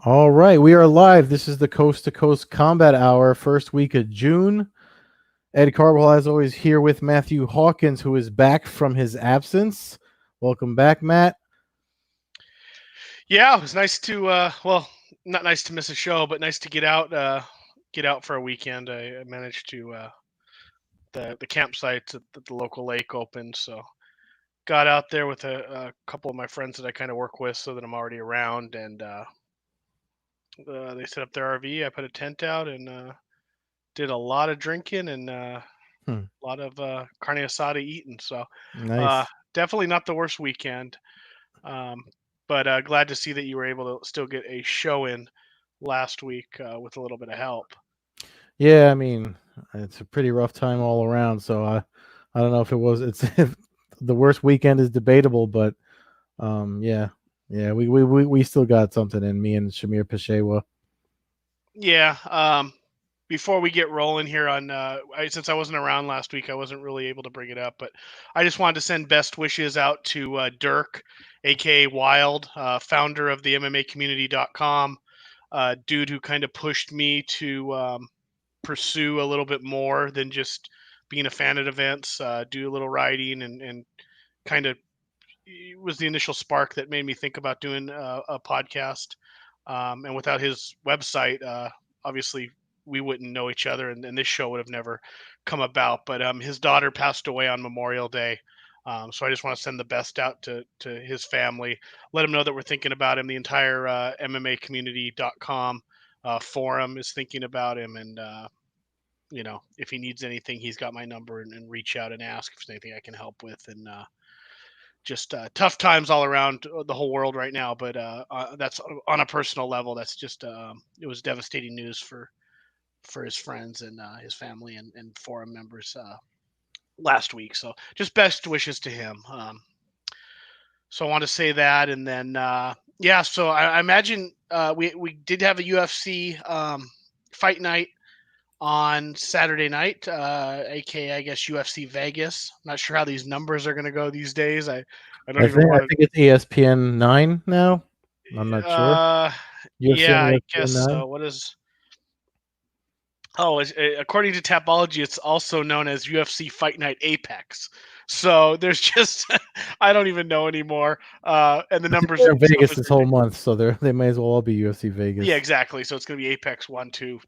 All right, we are live. This is the Coast to Coast Combat Hour, first week of June. Ed Carball, as always, here with Matthew Hawkins, who is back from his absence. Welcome back, Matt. Yeah, it was nice to not nice to miss a show, but nice to get out for a weekend. I managed to the campsites at the local lake opened, so got out there with a couple of my friends that I kind of work with, so that I'm already around, and they set up their RV. I put a tent out and did a lot of drinking and Hmm, a lot of carne asada eating. So uh, nice. definitely not the worst weekend. Um, but glad to see that you were able to still get a show in last week with a little bit of help. Yeah, I mean, it's a pretty rough time all around. So I don't know if it was. It's the worst weekend is debatable, but yeah, yeah, we still got something in me and Shamir Peshewa. Yeah. Before we get rolling here on, since I wasn't around last week, I wasn't really able to bring it up, but I just wanted to send best wishes out to Dirk, aka Wild, founder of the MMAcommunity.com, dude who kind of pushed me to pursue a little bit more than just being a fan at events, do a little writing and kind of was the initial spark that made me think about doing a podcast. And without his website, obviously we wouldn't know each other, and this show would have never come about. But his daughter passed away on Memorial Day. So I just want to send the best out to his family. Let him know that we're thinking about him. The entire MMAcommunity.com forum is thinking about him, and if he needs anything, he's got my number, and reach out and ask if there's anything I can help with. And just tough times all around the whole world right now. But that's on a personal level. That's just it was devastating news for his friends and his family and forum members last week. So just best wishes to him. So I want to say that, and then yeah. So I imagine we did have a UFC fight night on Saturday night, aka I guess UFC Vegas. I'm not sure how these numbers are going to go these days. I don't even I want think it's ESPN 9 now. I'm to. not sure. UFC Yeah, on I ESPN guess 9. so. What is? Oh, according to Tapology, it's also known as UFC Fight Night Apex. So there's just I don't even know anymore. And the numbers They're in and stuff Vegas is this whole ridiculous. month, so they may as well all be UFC Yeah, Vegas. exactly. So it's gonna be Apex 1, 2.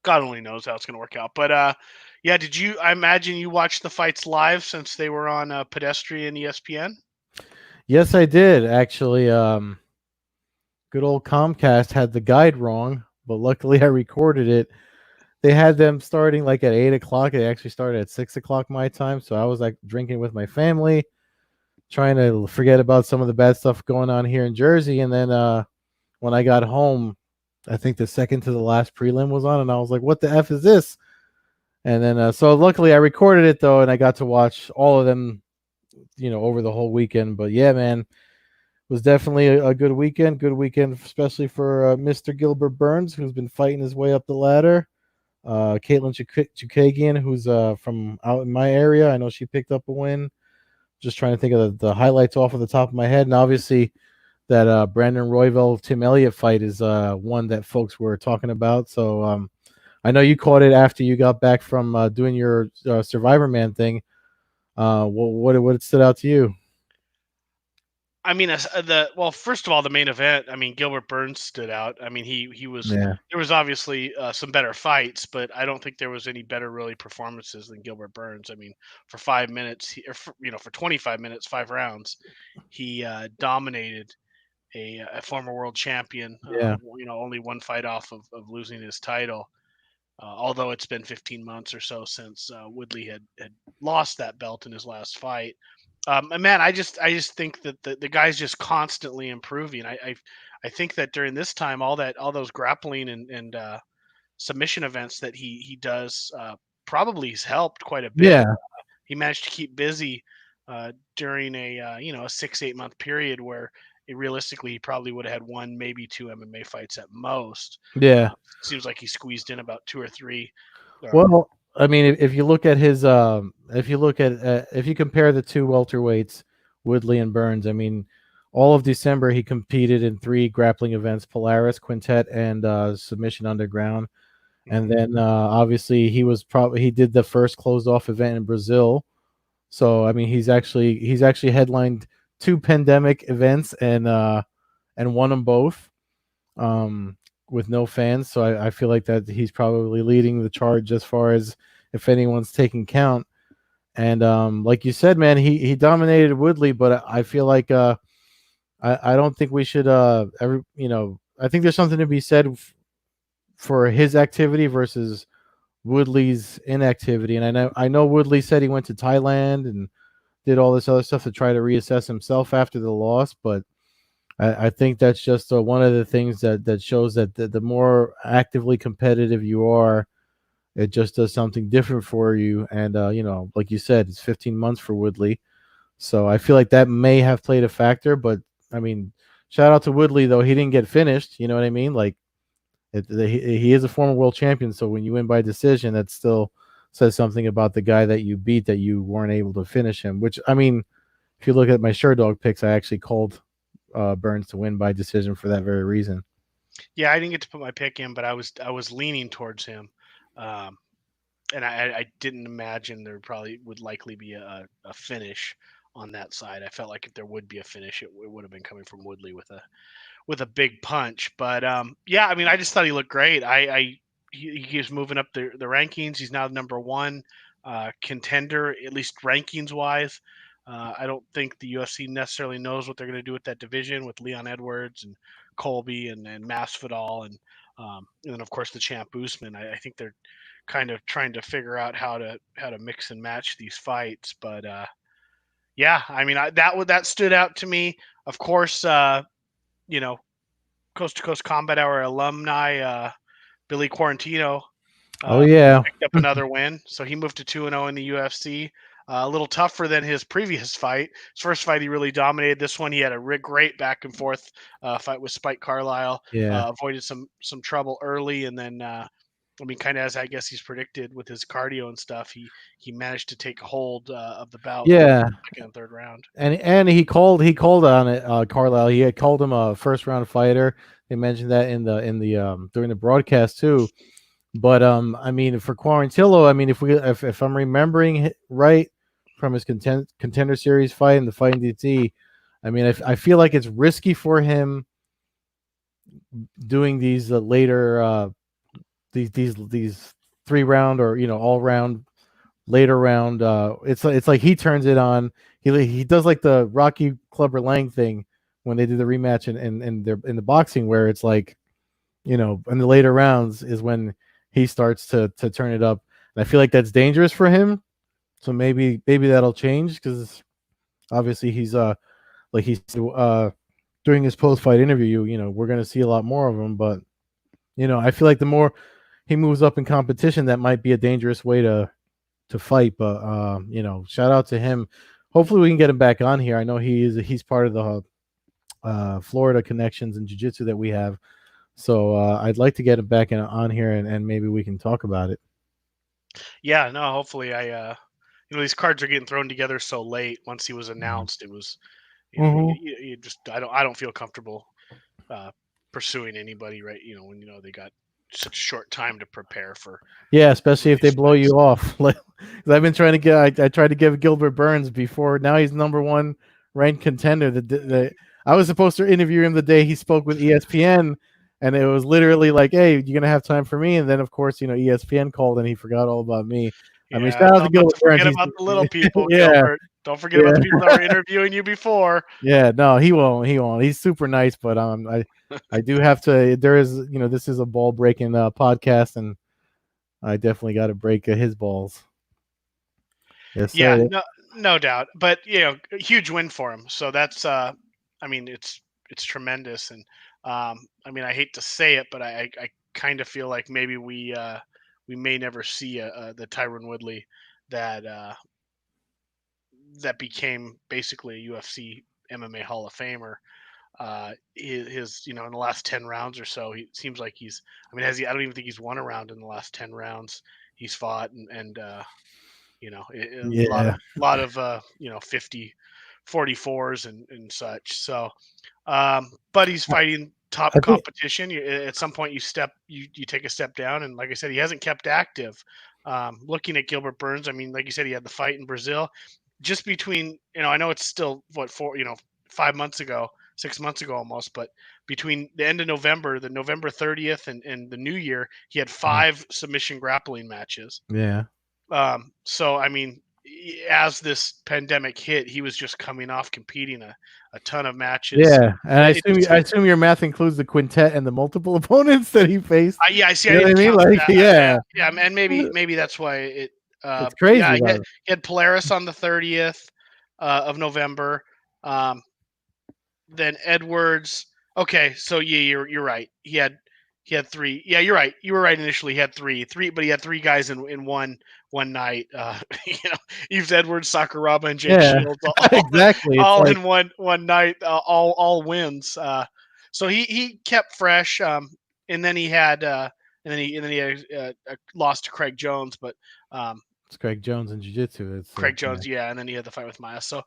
God only knows how it's gonna work out. But yeah, did you? I imagine you watched the fights live since they were on Pedestrian ESPN. Yes, I did actually. Good old Comcast had the guide wrong, but luckily I recorded it. They had them starting like at 8 o'clock. They actually started at 6 o'clock my time, so I was like drinking with my family, trying to forget about some of the bad stuff going on here in Jersey. And then when I got home, I think the second to the last prelim was on, and I was like, "What the f is this?" And then so luckily I recorded it though, and I got to watch all of them, over the whole weekend. But yeah, man, was definitely a good weekend. Good weekend, especially for Mr. Gilbert Burns, who's been fighting his way up the ladder. Caitlin Chukagian, who's from out in my area. I know she picked up a win. Just trying to think of the highlights off of the top of my head. And obviously, that Brandon Royval Tim Elliott fight is one that folks were talking about. So I know you caught it after you got back from doing your Survivor Man thing. What stood out to you? I mean, first of all, the main event. I mean, Gilbert Burns stood out. I mean, he was. Yeah, There was obviously some better fights, but I don't think there was any better really performances than Gilbert Burns. I mean, for 5 minutes, for 25 minutes, 5 rounds, he dominated a former world champion. yeah, Only one fight off of losing his title. Although it's been 15 months or so since Woodley had lost that belt in his last fight. And man, I just think that the guy's just constantly improving. I think that during this time, all those grappling and submission events that he does probably has helped quite a bit. yeah, He managed to keep busy during a 6-8 month period where realistically he probably would have had one, maybe two MMA fights at most. yeah. Uh, Seems like he squeezed in about two or three. Um, Well, I mean, if you look at his, if you compare the two welterweights, Woodley and Burns, I mean, all of December he competed in 3 grappling events: Polaris, Quintet, and Submission Underground. And Mhm. then obviously he did the first closed off event in Brazil. So I mean he's actually headlined 2 pandemic events and won them both um, with no fans. So I feel like that he's probably leading the charge as far as if anyone's taking count. And like you said, man, he dominated Woodley, but I feel like I don't think we should ever I think there's something to be said for his activity versus Woodley's inactivity. And I know Woodley said he went to Thailand and did all this other stuff to try to reassess himself after the loss, but I think that's just one of the things that shows that the more actively competitive you are, it just does something different for you. And like you said, it's 15 months for Woodley, so I feel like that may have played a factor. But I mean, shout out to Woodley though; he didn't get finished. You know what I mean? Like he is a former world champion, so when you win by decision, that still says something about the guy that you beat, that you weren't able to finish him. Which I mean, if you look at my Sherdog picks, I actually called Burns to win by decision for that very reason. Yeah, I didn't get to put my pick in, but I was leaning towards him, um, and I didn't imagine there probably would likely be a finish on that side. I felt like if there would be a finish, it would have been coming from Woodley with a big punch. But yeah, I mean, I just thought he looked great. He keeps moving up the rankings. He's now number one contender, at least rankings wise. I don't think the UFC necessarily knows what they're going to do with that division with Leon Edwards and Colby and Masvidal and then of course the champ Usman. I think they're kind of trying to figure out how to mix and match these fights. But yeah, I mean that stood out to me. Of course, you know Coast-to-Coast Combat Hour alumni, Billy Quarantino, Oh yeah, picked up another win. So he moved to 2-0 in the UFC. A little tougher than his previous fight. His first fight, he really dominated. This one, he had a great back and forth fight with Spike Carlisle. yeah, Avoided some trouble early, and then I mean, kind of as I guess he's predicted with his cardio and stuff, he managed to take hold of the bout in the yeah. second and third round. And he called on it, Carlisle. He had called him a first round fighter. They mentioned that in the during the broadcast too. But I mean, for Quarantillo, I mean, if I'm remembering right from his contender series fight and the fight in DT, I mean, I feel like it's risky for him doing these later these 3 round or all round later round. It's like he turns it on. He does like the Rocky Clubber Lang thing when they did the rematch in the boxing, where it's like in the later rounds is when he starts to turn it up. And I feel like that's dangerous for him. So maybe that'll change, because obviously he's like he's during his post fight interview, we're gonna see a lot more of him. But I feel like the more he moves up in competition, that might be a dangerous way to fight. But shout out to him. Hopefully we can get him back on here. I know he's part of the Florida connections and jiu-jitsu that we have. So I'd like to get him back on here, and maybe we can talk about it. Yeah, no, hopefully these cards are getting thrown together so late. Once he was announced, it was Mm-hmm. you just I don't feel comfortable uh, pursuing anybody right when they got such a short time to prepare Yeah, for especially if they these blow fights. you off. Like, 'cause I've been trying to get. I tried to give Gilbert Burns before. Now he's number one ranked contender. I was supposed to interview him the day he spoke with ESPN, and it was literally like, "Hey, you gonna have time for me?" And then, of course, ESPN called, and he forgot all about me. I mean, Yeah, shout out tell to him not to Gilbert Burns. forget He's about the little people, yeah, Gilbert. Don't forget about yeah, the people that were interviewing you before. yeah. No, he won't. He won't. He's super nice, but I do have to. There is, this is a ball breaking podcast, and I definitely got to break his balls. Yes, Yeah, sir. no doubt. But a huge win for him. So that's I mean it's tremendous. And I mean I hate to say it, but I kind of feel like maybe we may never see the Tyron Woodley that that became basically a UFC MMA Hall of Famer. His in the last 10 rounds or so, he seems like he's, I mean, has he, I don't even think he's won a round in the last 10 rounds he's fought. And a lot Yeah. of 50 44s and such. So, but he's fighting I top think competition. At some point, you take a step down, and like I said, he hasn't kept active. Looking at Gilbert Burns, I mean, like you said, he had the fight in Brazil. Just between, I know it's still what 5 months ago, 6 months ago almost, but between the end of November, the November 30th, and the New Year, he had 5 submission grappling matches. yeah. So I mean, as this pandemic hit, he was just coming off competing a ton of matches. So Yeah, and I it assume just I seemed, assume your math includes the quintet and the multiple opponents that he faced. yeah, I see. You I know what I didn't mean? count Like, that. Yeah, yeah, yeah, and maybe that's why it. it's Yeah, crazy he had, though. he had Polaris on the 30th of November. Um, then Edwards. Okay, so yeah, you're right. He had three. Yeah, you're right. You were right initially. He had three, but he had three guys in one night. Yves Edwards, Sakuraba, and Jake Yeah, Shields all exactly. It's all like, in one night. All wins. So he kept fresh. And then he had and then he had lost to Craig Jones, but um, it's Craig Jones in jiu-jitsu. It's Craig yeah. Jones, yeah, and then he had the fight with Maya. So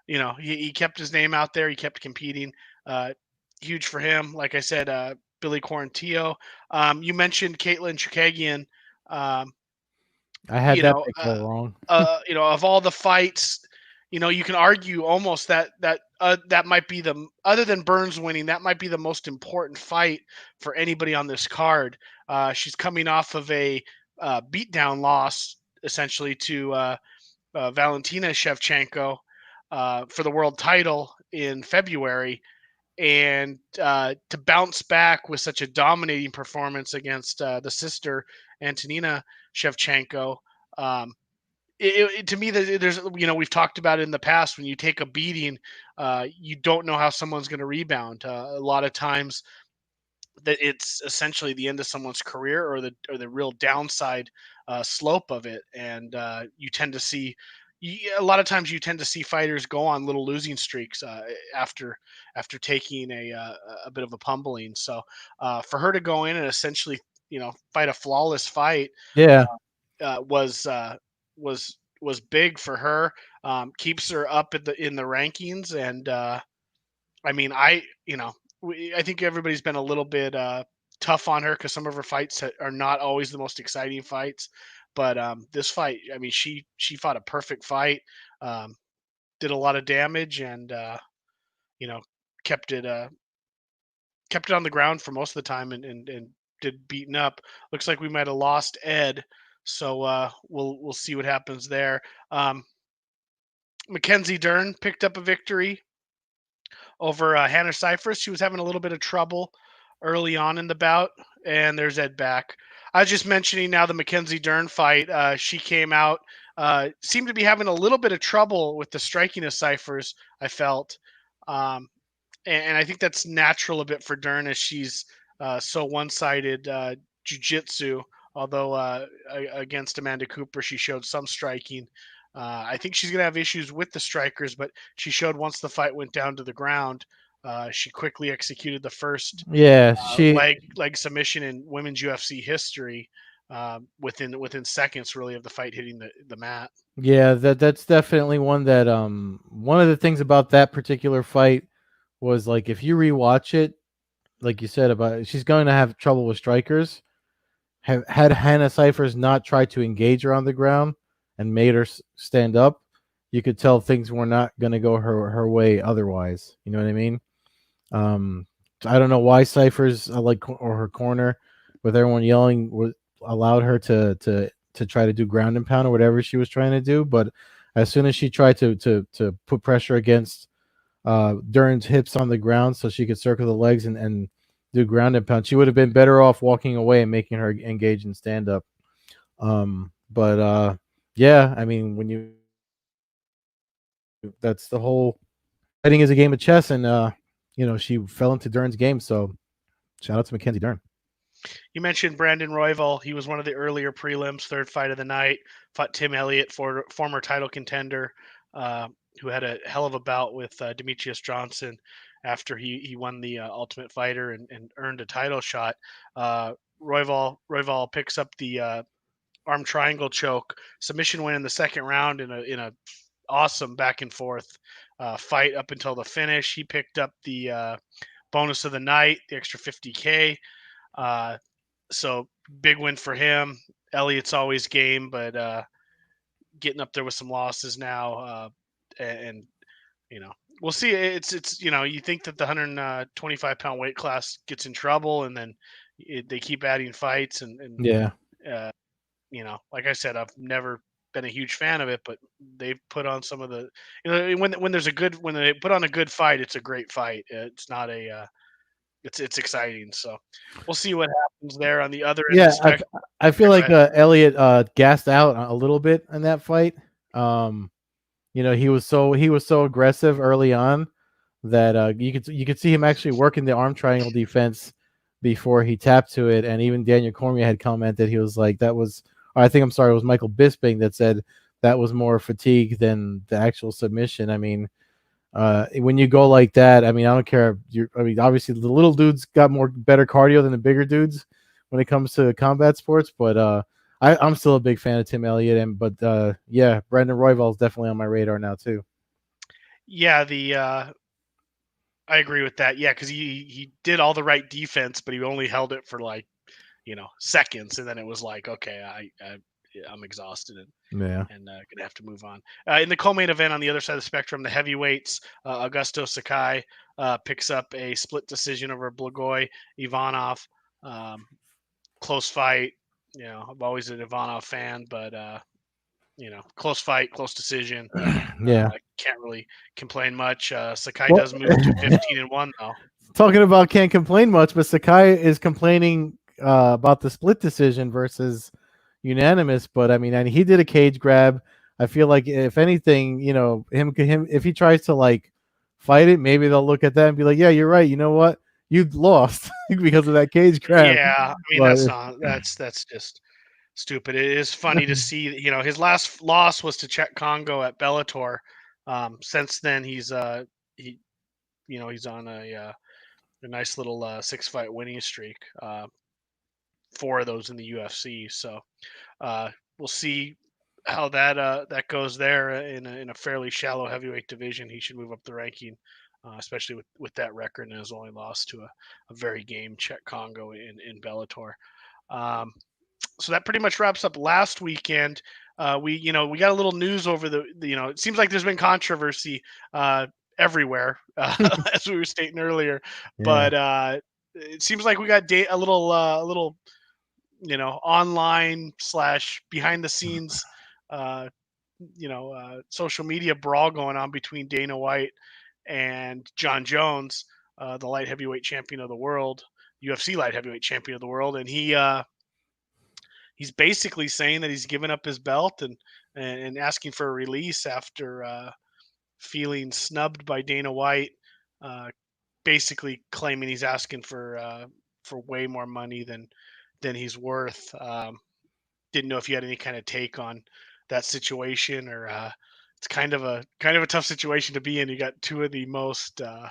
he kept his name out there. He kept competing. Uh, Huge for him. Like I said, Billy Quarantillo. You mentioned Caitlin Chukagian. Um, I had you that know, pick all wrong. of all the fights, you can argue almost that might be other than Burns winning, that might be the most important fight for anybody on this card. She's coming off of a beatdown loss, essentially to Valentina Shevchenko for the world title in February, and to bounce back with such a dominating performance against the sister Antonina Shevchenko. Um, to me, there's we've talked about it in the past. When you take a beating, you don't know how someone's going to rebound. A lot of times, that it's essentially the end of someone's career or the real downside slope of it, and you tend to see. A lot of times, you tend to see fighters go on little losing streaks after taking a bit of a pummeling. So for her to go in and essentially fight a flawless fight Yeah, was big for her. Keeps her up in the rankings, and I mean, I think everybody's been a little bit tough on her because some of her fights are not always the most exciting fights. But this fight, I mean, she fought a perfect fight, um, did a lot of damage, and you know kept it kept it on the ground for most of the time, and did beaten up. Looks like we might have lost Ed, so we'll see what happens there. Um, Mackenzie Dern picked up a victory over Hannah Cyphers. She was having a little bit of trouble early on in the bout, and there's Ed back. I was just mentioning now the Mackenzie Dern fight. She came out, seemed to be having a little bit of trouble with the striking of Cyphers, I felt. Um, and I think that's natural a bit for Dern as she's so one-sided jiu-jitsu. Although against Amanda Cooper, she showed some striking. I think she's going to have issues with the strikers, but she showed once the fight went down to the ground, she quickly executed the first yeah. She leg submission in women's UFC history within seconds, really, of the fight hitting the mat. Yeah, that's definitely one that one of the things about that particular fight was like if you rewatch it, like you said about she's going to have trouble with strikers. Had Hannah Cyphers not tried to engage her on the ground and made her stand up, you could tell things were not going to go her way otherwise. You know what I mean? Um, I don't know why Cyphers or her corner with everyone yelling allowed her to try to do ground and pound or whatever she was trying to do, but as soon as she tried to put pressure against Dern's hips on the ground so she could circle the legs and do ground and pound, she would have been better off walking away and making her engage in stand up. But yeah, I mean, when you that's the whole fighting is a game of chess, and she fell into Dern's game. So shout out to Mackenzie Dern. You mentioned Brandon Royval. He was one of the earlier prelims, third fight of the night. Fought Tim Elliott, former title contender, who had a hell of a bout with Demetrius Johnson after he won the Ultimate Fighter and earned a title shot. Royval picks up the arm triangle choke submission win in the second round in a awesome back and forth fight up until the finish. He picked up the bonus of the night, the extra 50K. So big win for him. Elliott's always game, but getting up there with some losses now, and we'll see. It's you think that the 125-pound weight class gets in trouble, and then they keep adding fights, and Yeah. uh, like I said, I've never been a huge fan of it, but they've put on some of the when there's a good when they put on a good fight, it's a great fight. It's not a it's exciting. So we'll see what happens there on the other end of Yeah, the spectrum. I feel Yeah, go like ahead. Elliot gassed out a little bit in that fight. He was so aggressive early on that you could see him actually working the arm triangle defense before he tapped to it. And even Daniel Cormier had commented, he was like, that was, I think, I'm sorry, it was Michael Bisping that said that was more fatigue than the actual submission. I mean, when you go like that, I mean, I don't care. Obviously the little dudes got better cardio than the bigger dudes when it comes to combat sports, but I'm still a big fan of Tim Elliott, but yeah, Brandon Royval is definitely on my radar now too. Yeah, I agree with that. Yeah, because he did all the right defense, but he only held it for like seconds, and then it was like, okay, I'm exhausted Yeah. and gonna have to move on. In the co-main event on the other side of the spectrum, the heavyweights, Augusto Sakai picks up a split decision over Blagoy Ivanov. Close fight. I'm always an Ivanov fan, but close fight, close decision. Yeah. Can't really complain much. Sakai Well, does move to 15-1 though. talking about can't complain much, but Sakai is complaining about the split decision versus unanimous. But I mean, and he did a cage grab. I feel like if anything, him if he tries to like fight it, maybe they'll look at that and be like, yeah, you're right. You know what? You lost because of that cage grab. Yeah, I mean But that's just stupid. It is funny to see. His last loss was to Czech Congo at Bellator. Since then, he he's on a nice little 6-fight winning streak. 4 of those in the UFC. So we'll see how that goes there in a fairly shallow heavyweight division. He should move up the ranking, especially with that record and has only lost to a very game Czech Congo in Bellator. So that pretty much wraps up last weekend. We got a little news over it seems like there's been controversy everywhere, as we were stating earlier, yeah, but it seems like we got a little online / behind the scenes social media brawl going on between Dana White and John Jones, the light heavyweight champion of the world, UFC light heavyweight champion of the world, and he's basically saying that he's given up his belt and asking for a release after feeling snubbed by Dana White, basically claiming he's asking for way more money than he's worth. Didn't know if you had any kind of take on that situation, or it's kind of a tough situation to be in. You got two of the most I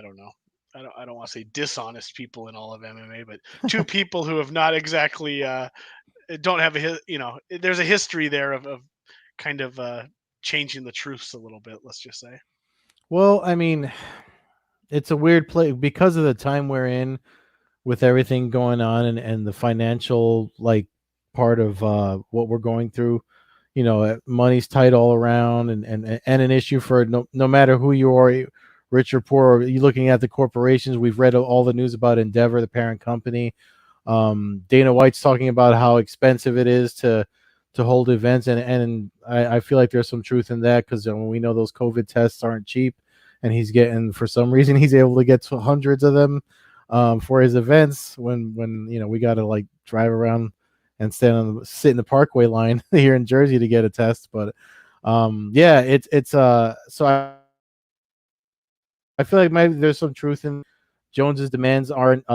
don't know. I don't want to say dishonest people in all of MMA, but two people who have not exactly don't have there's a history there of kind of changing the truths a little bit. Let's just say. well, I mean, it's a weird play because of the time we're in with everything going on and the financial like part of what we're going through. Money's tight all around, and an issue for no matter who you are, rich or poor. Or you looking at the corporations. We've read all the news about Endeavor, the parent company. Dana White's talking about how expensive it is to hold events, and I feel like there's some truth in that because we know those COVID tests aren't cheap, and he's getting, for some reason, he's able to get to hundreds of them for his events when we got to like drive around and sit in the Parkway line here in Jersey to get a test. But yeah, it's so I feel like maybe there's some truth in Jones's demands aren't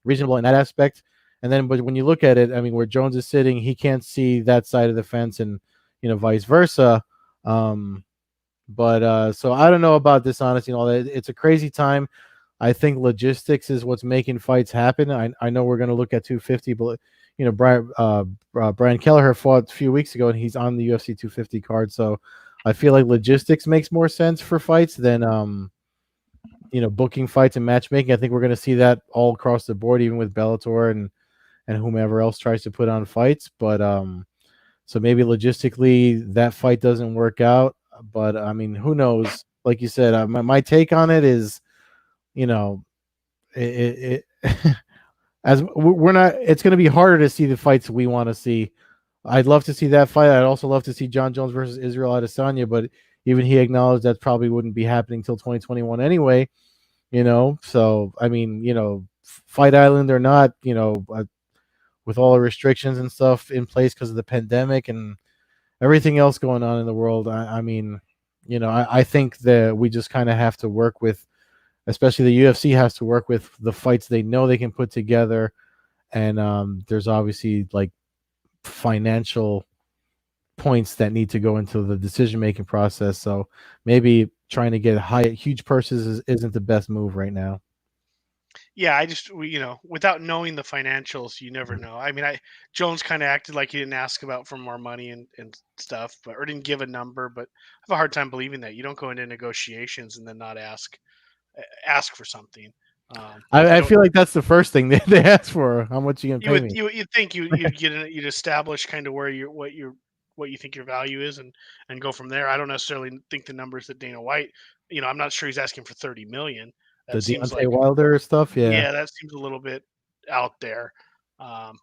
reasonable in that aspect. And then, but when you look at it, I mean, where Jones is sitting, he can't see that side of the fence, and vice versa. But so I don't know about dishonesty and all that. It's a crazy time. I think logistics is what's making fights happen. I know we're going to look at 250, but Brian Kelleher fought a few weeks ago, and he's on the UFC 250 card. So I feel like logistics makes more sense for fights than booking fights and matchmaking. I think we're going to see that all across the board, even with Bellator and whomever else tries to put on fights. But so maybe logistically that fight doesn't work out. But I mean, who knows? Like you said, my take on it is, you know, it as we're not. It's going to be harder to see the fights we want to see. I'd love to see that fight. I'd also love to see John Jones versus Israel Adesanya, but even he acknowledged that probably wouldn't be happening until 2021 anyway. So I mean, Fight Island or not, with all the restrictions and stuff in place because of the pandemic and everything else going on in the world, I mean, I think that we just kind of have to work with, especially the UFC has to work with the fights they know they can put together, and there's obviously like financial points that need to go into the decision making process. So maybe trying to get huge purses isn't the best move right now. Yeah, without knowing the financials, you never know. I mean, I Jones kind of acted like he didn't ask about for more money and stuff, but or didn't give a number. But I have a hard time believing that you don't go into negotiations and then not ask for something. If you I don't, feel like that's the first thing they ask for. How much are you gonna pay me? you'd think you'd establish kind of where what you think your value is and go from there. I don't necessarily think the numbers that Dana White, I'm not sure he's asking for 30 million. The That seems Deontay like Wilder stuff, yeah. Yeah, that seems a little bit out there. Um,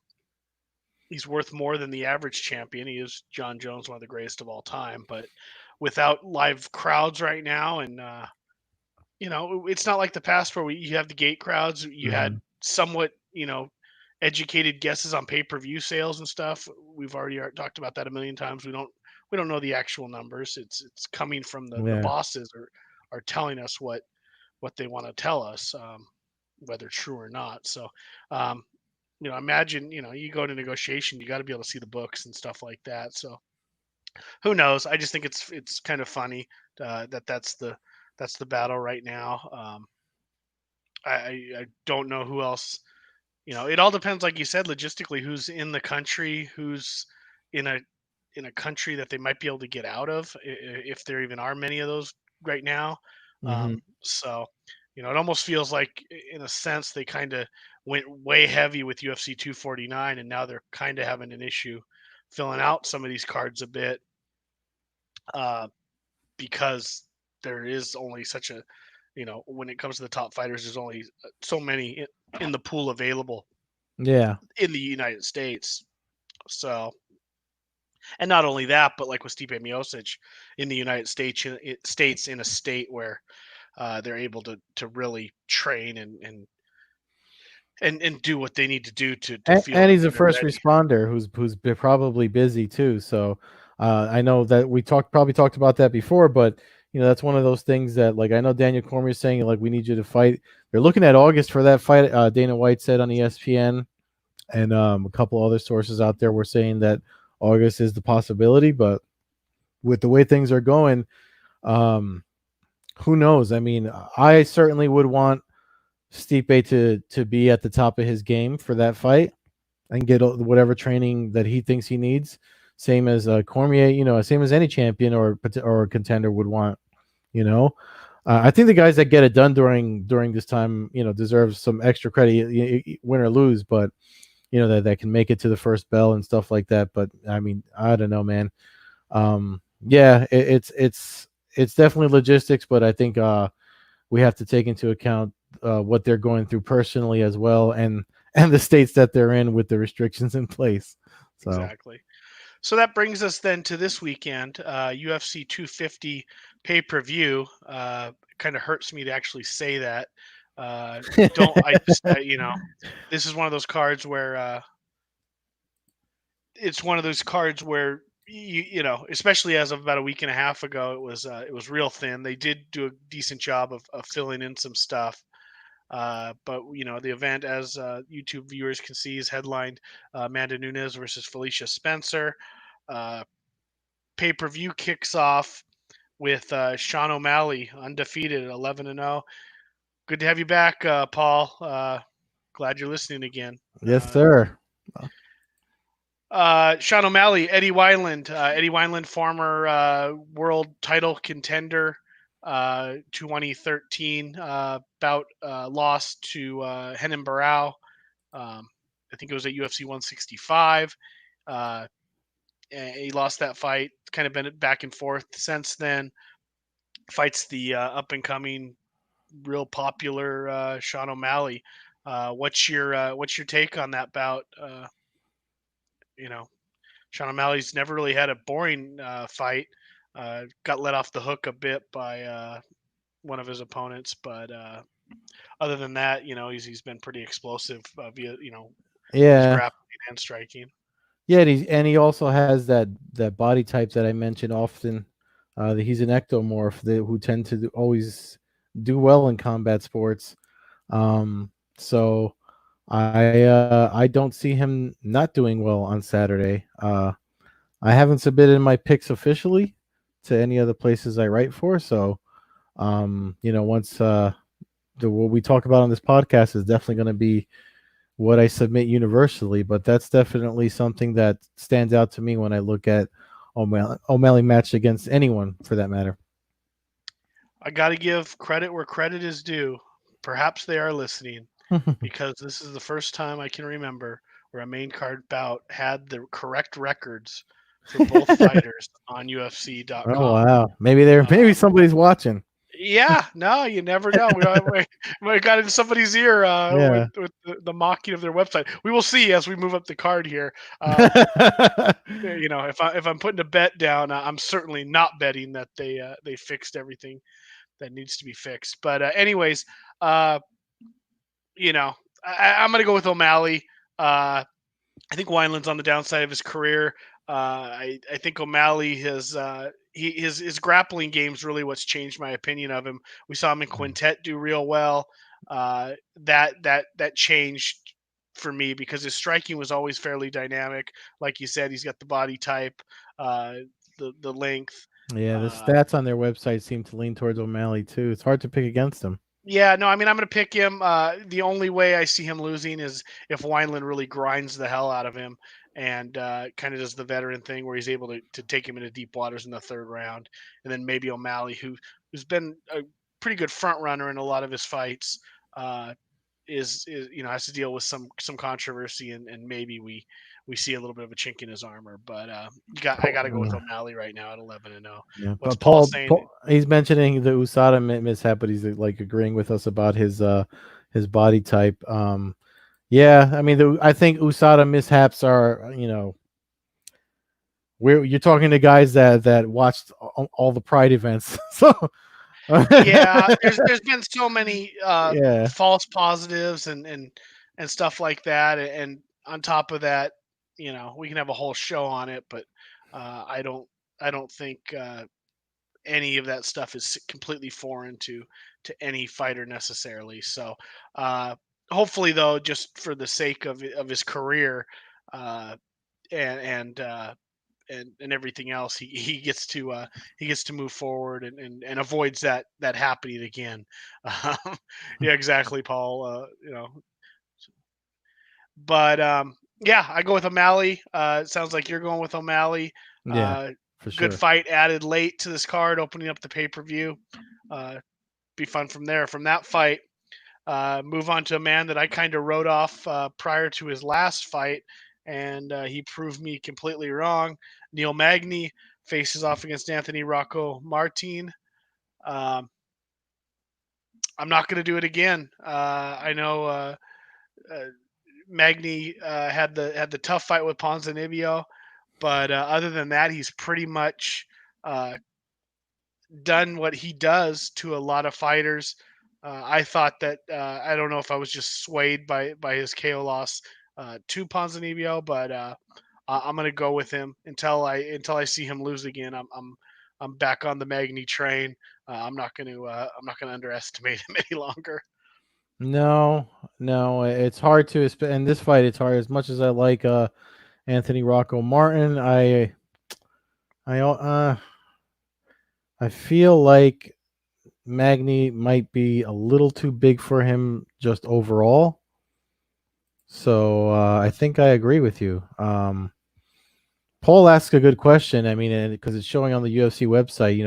he's worth more than the average champion. He is John Jones, one of the greatest of all time. But without live crowds right now, and it's not like the past where you have the gate crowds. You Hmm. had somewhat, educated guesses on pay-per-view sales and stuff. We've already talked about that a million times. We don't know the actual numbers. It's coming from the Yeah. bosses are telling us what they want to tell us, whether true or not. So, um, imagine, you go to negotiation, you got to be able to see the books and stuff like that. So who knows? I just think it's kind of funny that's the battle right now. I don't know who else. It all depends, like you said, logistically, who's in the country, who's in a in a country that they might be able to get out of, if there even are many of those right now. Hmm. So, it almost feels like, in a sense, they kind of went way heavy with UFC 249, and now they're kind of having an issue filling out some of these cards a bit, uh, because there is only such a, when it comes to the top fighters, there's only so many in the pool available Yeah. in the United States. So, and not only that, but like with Stipe Miocic in the United States in a state where they're able to really train and do what they need to do to feel And like he's a they're first ready. responder probably busy too. So I know that we probably talked about that before, but that's one of those things that, like, I know Daniel Cormier is saying, like, we need you to fight. They're looking at August for that fight. Dana White said on ESPN, and a couple other sources out there were saying that August is the possibility. But with the way things are going, um, who knows? I mean, I certainly would want Stipe to be at the top of his game for that fight and get whatever training that he thinks he needs. Same as Cormier, same as any champion or contender would want. You know, I think the guys that get it done during this time, deserve some extra credit, win or lose, but that can make it to the first bell and stuff like that. But I mean, I don't know, man. Yeah, it's definitely logistics, but I think we have to take into account what they're going through personally as well, and the states that they're in with the restrictions in place. So Exactly. So that brings us then to this weekend, UFC 250 pay per view. Kind of hurts me to actually say that. Uh, don't I just this is one of those cards where it's one of those cards where especially as of about a week and a half ago, it was real thin. They did do a decent job of filling in some stuff. But the event, as YouTube viewers can see, is headlined Manda Nunez versus Felicia Spencer. Uh, Pay per view kicks off with Sean O'Malley, undefeated, 11-0. Good to have you back, Paul. Glad you're listening again. yes, sir. Sean O'Malley, Eddie Wineland. Eddie Wineland, former world title contender, 2013 bout lost to Henan Barao. I think it was at UFC 165. Uh, and he lost that fight. Kind of been back and forth since then. Fights the up and coming, real popular Sean O'Malley. What's your take on that bout? You know, Sean O'Malley's never really had a boring fight. Got let off the hook a bit by one of his opponents, but other than that, he's been pretty explosive via with his Yeah, grappling and striking. yeah, and he also has that body type that I mentioned often. That he's an ectomorph who tend to always do well in combat sports. So I don't see him not doing well on Saturday. I haven't submitted my picks officially to any other places I write for, so once what we talk about on this podcast is definitely going to be what I submit universally, but that's definitely something that stands out to me when I look at O'Malley matched against anyone for that matter. I got to give credit where credit is due. Perhaps they are listening because this is the first time I can remember where a main card bout had the correct records for both fighters on Oh UFC.com. wow, maybe somebody's watching. Yeah, no, you never know. We got into somebody's ear Yeah. with the mocking of their website. We will see as we move up the card here. If I'm putting a bet down, I'm certainly not betting that they fixed everything that needs to be fixed. But anyways, uh, I'm gonna go with O'Malley. I think Wineland's on the downside of his career. I think O'Malley his grappling game is really what's changed my opinion of him. We saw him in Quintet do real well. That changed for me because his striking was always fairly dynamic. Like you said, he's got the body type, uh, the length. Yeah, the Uh, stats on their website seem to lean towards O'Malley too. It's hard to pick against him. Yeah, no, I mean, I'm going to pick him. The only way I see him losing is if Wineland really grinds the hell out of him and kind of does the veteran thing where he's able to take him into deep waters in the third round. And then maybe O'Malley, who's been a pretty good front runner in a lot of his fights, uh, is has to deal with some controversy and maybe we see a little bit of a chink in his armor. But I got to go with O'Malley right now at 11-0. Yeah, What's but Paul saying? Paul, he's mentioning the USADA mishap, but he's like agreeing with us about his body type. Yeah, I mean, I think USADA mishaps are you're talking to guys that watched all the Pride events, so Yeah, there's been so many yeah, false positives and stuff like that, and on top of that, we can have a whole show on it, but I don't think any of that stuff is completely foreign to any fighter necessarily. So hopefully, though, just for the sake of his career, uh, and and uh, and everything else, he gets to move forward and avoids that happening again. Yeah, exactly, Paul. But yeah, I go with O'Malley. It sounds like you're going with O'Malley. yeah, Uh, for Good sure. fight added late to this card, opening up the pay per view. Be fun from there. From that fight, move on to a man that I kind of wrote off prior to his last fight, and he proved me completely wrong. Neil Magny faces off against Anthony Rocco Martine. Um, I'm not going to do it again. I know uh, Magny had the tough fight with Ponzinibbio, but other than that, he's pretty much uh, done what he does to a lot of fighters. I thought that I don't know if I was just swayed by his KO loss to Ponzinibbio, but I'm gonna go with him until I see him lose again. I'm back on the Magny train. I'm not gonna underestimate him any longer. No, no, it's hard to in this fight. It's hard as much as I like Anthony Rocco Martin. I I feel like Magny might be a little too big for him just overall. So I think I agree with you. Paul asks a good question. I mean, because it's showing on the UFC website,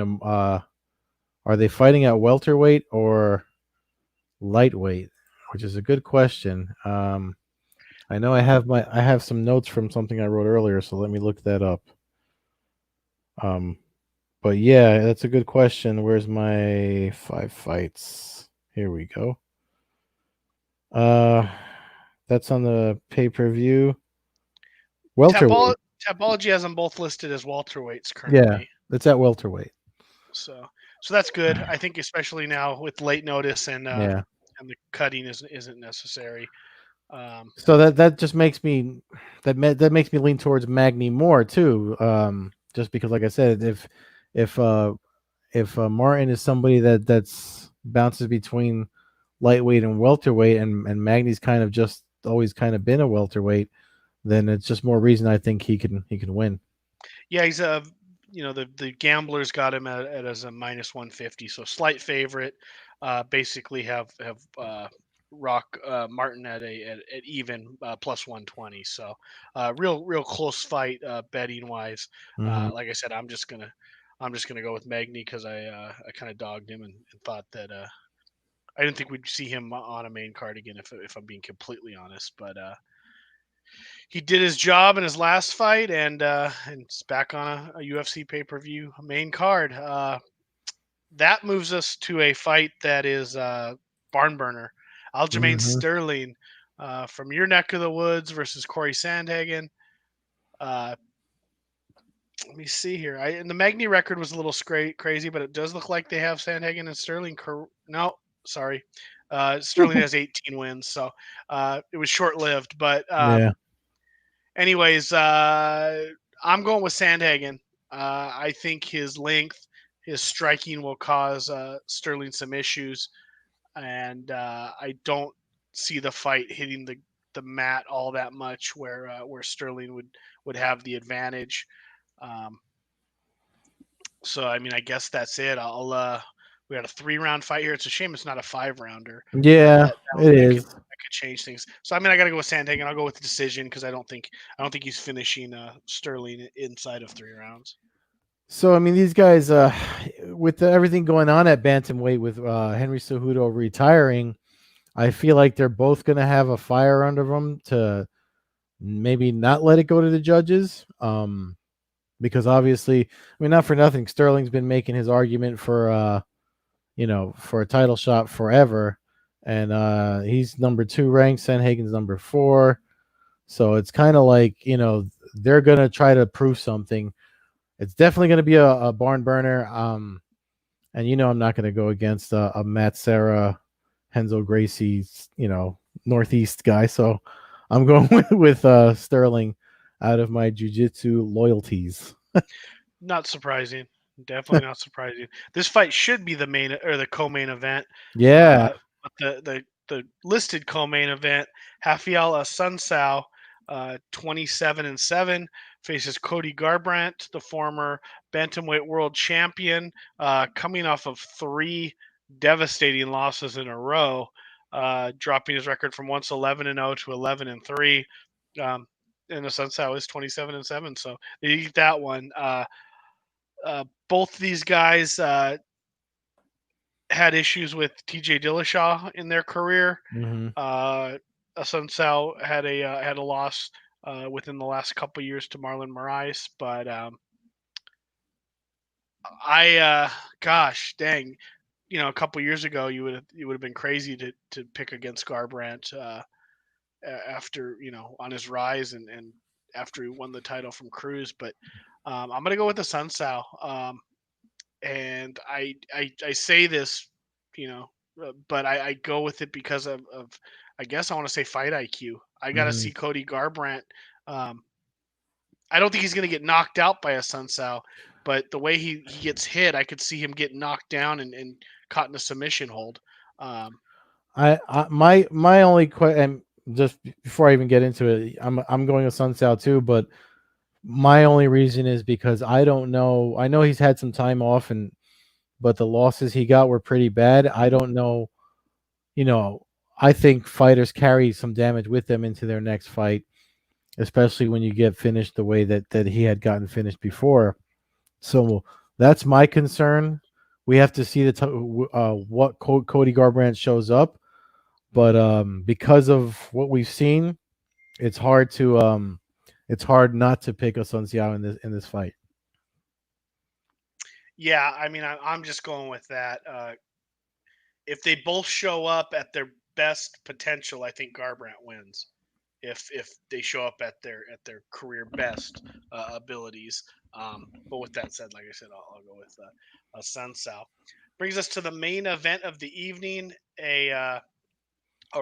are they fighting at welterweight or lightweight? Which is a good question. I know I have some notes from something I wrote earlier, so let me look that up. But yeah, that's a good question. Where's my 5 fights? Here we go. That's on the pay-per-view. Welterweight. Tapology has them both listed as welterweights Yeah, currently. that's at welterweight. So that's good. I think especially now with late notice and Yeah. the cutting isn't necessary. So that just makes me that makes me lean towards Magny more too. Just because, like I said, if Martin is somebody that's bounces between lightweight and welterweight, and Magny's kind of just always kind of been a welterweight, then it's just more reason I think he can win. Yeah, he's the gamblers got him at as a -150, so slight favorite. Basically have Rock Martin at even +120. So real close fight betting wise. Mm-hmm. Like I said, I'm just gonna go with Magny because I kind of dogged him and thought that I didn't think we'd see him on a main card again if I'm being completely honest, but he did his job in his last fight, and it's back on a UFC pay-per-view main card. That moves us to a fight that is barn burner. Aljamain Mm-hmm. Sterling from your neck of the woods versus Corey Sandhagen. Uh, Let me see here. And the Magny record was a little crazy, but it does look like they have Sandhagen and Sterling. No, sorry. Sterling has 18 wins, so it was short-lived. But Yeah. anyways, I'm going with Sandhagen. I think his length, his striking will cause Sterling some issues, and I don't see the fight hitting the mat all that much where Sterling would have the advantage. Um, so I mean, I guess that's it. We had a 3-round fight here. It's a shame it's not a 5-rounder. Yeah, it is. That could change things. So I mean, I got to go with Sandhagen. I'll go with the decision because I don't think he's finishing Sterling inside of 3 rounds. So I mean, these guys, with everything going on at bantamweight, with Henry Cejudo retiring, I feel like they're both going to have a fire under them to maybe not let it go to the judges. Because obviously, I mean, not for nothing, Sterling's been making his argument for for a title shot forever, and he's number 2 ranked. Sandhagen's number 4, so it's kind of like they're gonna try to prove something. It's definitely gonna be a barn burner. And I'm not gonna go against a Matt Serra, Henzo Gracie, Northeast guy. So I'm going with Sterling out of my jiu-jitsu loyalties. Not surprising. Definitely not surprising. This fight should be the main or the co-main event. Yeah. But the listed co-main event, Rafael Sunsao, 27-7, faces Cody Garbrandt, the former bantamweight world champion, coming off of 3 devastating losses in a row, dropping his record from once 11-0 to 11-3. And the Sunsao is 27-7, so they eat that one. Both these guys had issues with TJ Dillashaw in their career. Mm-hmm. Sunsao had a loss within the last couple of years to Marlon Moraes, but gosh dang, a couple of years ago you would have been crazy to pick against Garbrandt after on his rise and after he won the title from Cruz, but I'm gonna go with the Sunsao. And I say this, but I go with it because of I guess I want to say fight IQ. I got to Mm-hmm. see Cody Garbrandt. I don't think he's going to get knocked out by a Sunsao, but the way he gets hit, I could see him get knocked down and caught in a submission hold. My only question, just before I even get into it, I'm going with Sunsao too, but my only reason is because I don't know. I know he's had some time off, but the losses he got were pretty bad. I don't know. I think fighters carry some damage with them into their next fight. especially when you get finished the way that he had gotten finished before. So that's my concern. We have to see what Cody Garbrandt shows up, but because of what we've seen, it's hard to it's hard not to pick Asunciao in this fight. Yeah, I mean, I'm just going with that. If they both show up at their best potential, I think Garbrandt wins. If they show up at their career best abilities. But with that said, like I said, I'll go with Sun Sao. Brings us to the main event of the evening, a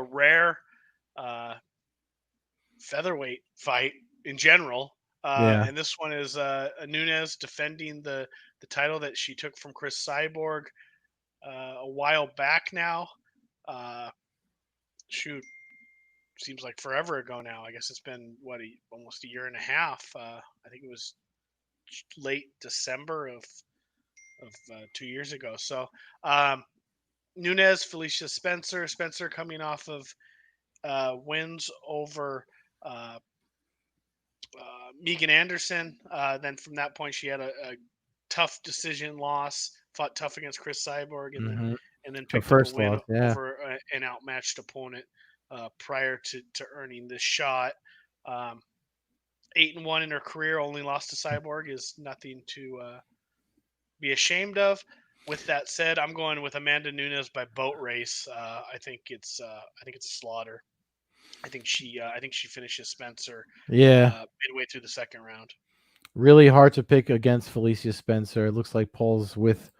rare uh, featherweight fight in general. Yeah. And this one is Nunez defending the title that she took from Chris Cyborg a while back now. Uh, shoot, seems like forever ago now. I guess it's been almost a year and a half. I think it was late December of 2 years ago. So um, Nunez, Felicia Spencer, Spencer coming off of wins over uh, Megan Anderson. Then from that point, she had a tough decision loss, fought tough against Chris Cyborg, Hmm. and then Her picked up a first win loss. Yeah. over an outmatched opponent prior to earning this shot. Um, 8-1 in her career, only lost to Cyborg is nothing to be ashamed of. With that said, I'm going with Amanda Nunez by boat race. I think it's a slaughter. I think she finishes Spencer Yeah. midway through the second round. Really hard to pick against Felicia Spencer. It looks like Paul's with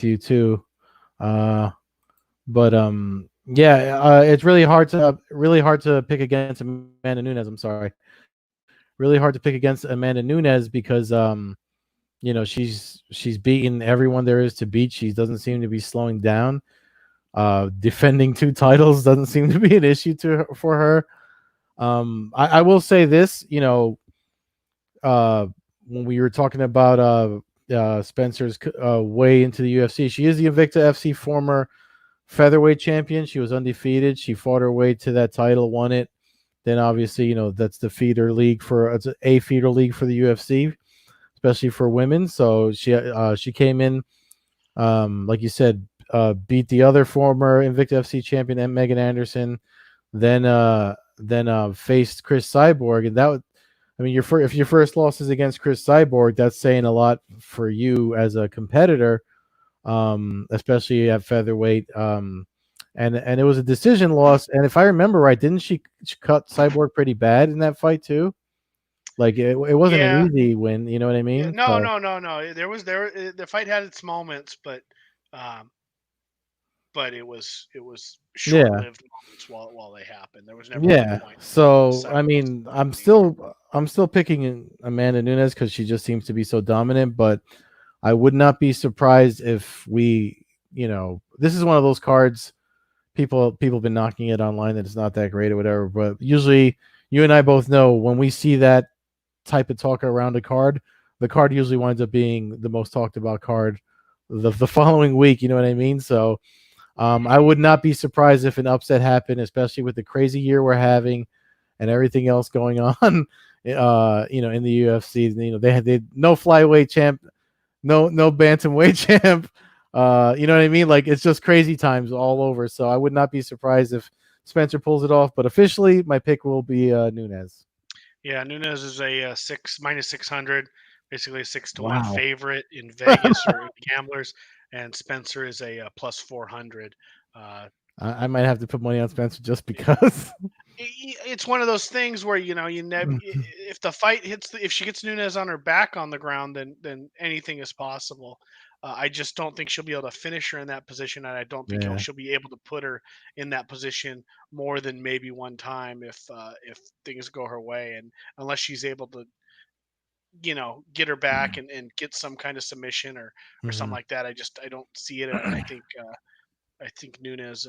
you too. Uh, but yeah, it's really hard to pick against Amanda Nunez. I'm sorry, really hard to pick against Amanda Nunez because she's beaten everyone there is to beat. She doesn't seem to be slowing down. Defending two titles doesn't seem to be an issue for her. I will say this, uh, when we were talking about Spencer's way into the UFC, she is the Invicta FC former featherweight champion. She was undefeated. She fought her way to that title, won it. Then obviously, that's the feeder league it's a feeder league for the UFC, especially for women. So she came in, like you said, beat the other former Invicta FC champion, Megan Anderson. Then faced Chris Cyborg, and I mean, if your first loss is against Chris Cyborg, that's saying a lot for you as a competitor, especially at featherweight. And it was a decision loss. And if I remember right, didn't she cut Cyborg pretty bad in that fight too? Like it wasn't an Yeah, easy win. You know what I yeah, mean? no, So no, no, no. The fight had its moments, um, but it was short yeah, lived moments while they happened. There was never any yeah. point So I Cyborg mean, slowing anything down. I'm still picking Amanda Nunes because she just seems to be so dominant. But I would not be surprised if this is one of those cards people have been knocking it online that it's not that great or whatever. But usually, you and I both know when we see that type of talk around a card, the card usually winds up being the most talked about card the following week. You know what I mean? So I would not be surprised if an upset happened, especially with the crazy year we're having and everything else going on. In the UFC, they had no flyweight champ, no bantamweight champ. You know what I mean? Like it's just crazy times all over. So I would not be surprised if Spencer pulls it off. But officially, my pick will be Nunez. Yeah, Nunez is a six minus 600, basically a 6-1 Wow. favorite in Vegas or in gamblers, and Spencer is a plus 400. Uh, I might have to put money on Spencer just because. it's one of those things where if the fight if she gets Nunez on her back on the ground, then anything is possible. I just don't think she'll be able to finish her in that position, and I don't think Yeah. she'll be able to put her in that position more than maybe one time if things go her way, and unless she's able to get her back and get some kind of submission or something Hmm. like that. I don't see it, and I think Nunez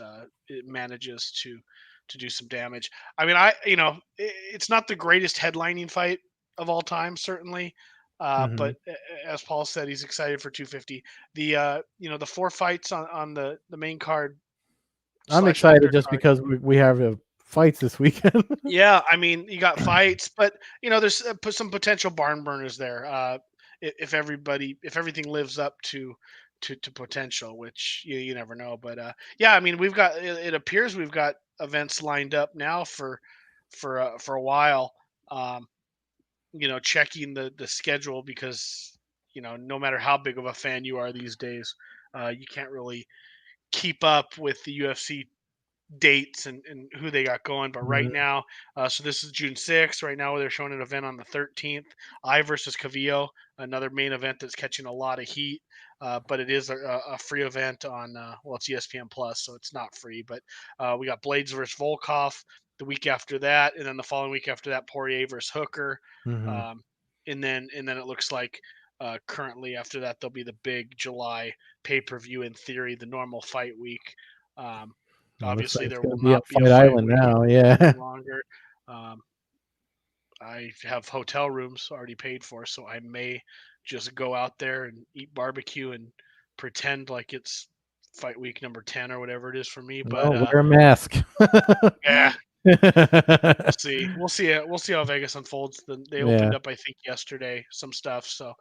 it manages to do some damage. I mean, it's not the greatest headlining fight of all time, certainly, Hmm. but as Paul said, he's excited for 250. The four fights on the main card I'm slash excited just undercard. because we have a fights this weekend. Yeah, I mean, you got fights, but there's put some potential barn burners there. If everything lives up to potential, which you never know. But yeah, I mean, it appears we've got events lined up now for a while. Um, checking the schedule because no matter how big of a fan you are these days, you can't really keep up with the UFC dates and who they got going. But right Mhm. now, so this is June 6th. Right now, they're showing an event on the 13th. I versus Cavillo, another main event that's catching a lot of heat. But it is a free event on, well, it's ESPN Plus, so it's not free. But we got Blades versus Volkov the week after that, and then the following week after that, Poirier versus Hooker. Mhm. Um, and then it looks like currently after that there'll be the big July pay-per-view in theory, the normal fight week. Um, It looks like Obviously, it's there gonna will be on not be a Fight fight Island week now. any Yeah. longer. Um, I have hotel rooms already paid for, so I may just go out there and eat barbecue and pretend like it's fight week number 10 or whatever it is for me. But Well, wear a mask. yeah, we'll see. We'll see how Vegas unfolds. They opened Yeah. up, I think, yesterday some stuff. So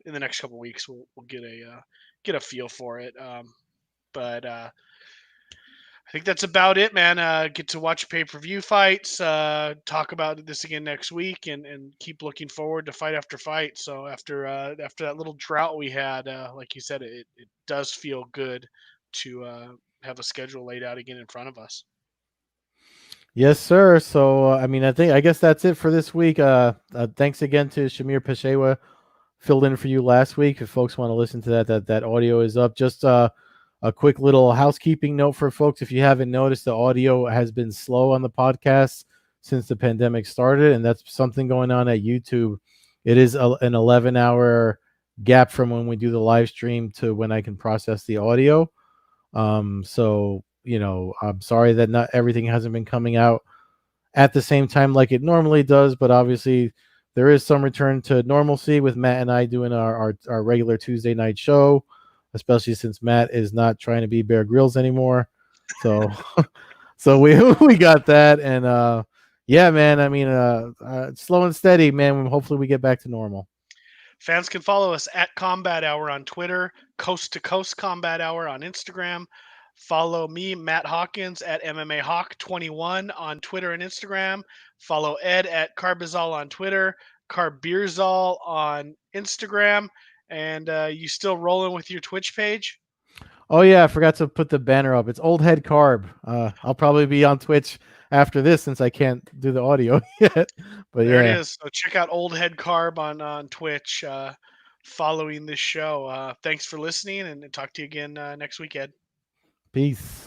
in the next couple weeks, we'll get a feel for it. But I think that's about it, man. Get to watch pay-per-view fights, talk about this again next week, and keep looking forward to fight after fight. So after that little drought we had, like you said, it does feel good to have a schedule laid out again in front of us. Yes, sir. So, I guess that's it for this week. Thanks again to Shamir Peshewa, filled in for you last week. If folks want to listen to that audio is up. Just a quick little housekeeping note for folks. If you haven't noticed, the audio has been slow on the podcast since the pandemic started, and that's something going on at YouTube. It is an 11-hour gap from when we do the live stream to when I can process the audio. So I'm sorry that not everything hasn't been coming out at the same time like it normally does, but obviously there is some return to normalcy with Matt and I doing our regular Tuesday night show, especially since Matt is not trying to be Bear Grylls anymore. So so we got that, and yeah, man, slow and steady, man. Hopefully we get back to normal. Fans can follow us at Combat Hour on Twitter, Coast to Coast Combat Hour on Instagram. Follow me, Matt Hawkins, at MMA Hawk 21 on Twitter and Instagram. Follow Ed at Carbazol on Twitter, Carbeerzol on Instagram. And you still rolling with your Twitch page? Oh yeah, I forgot to put the banner up. It's Old Head Carb. I'll probably be on Twitch after this since I can't do the audio yet. But There it yeah, is. So check out Old Head Carb on Twitch following this show. Thanks for listening, and talk to you again next week, Ed. peace.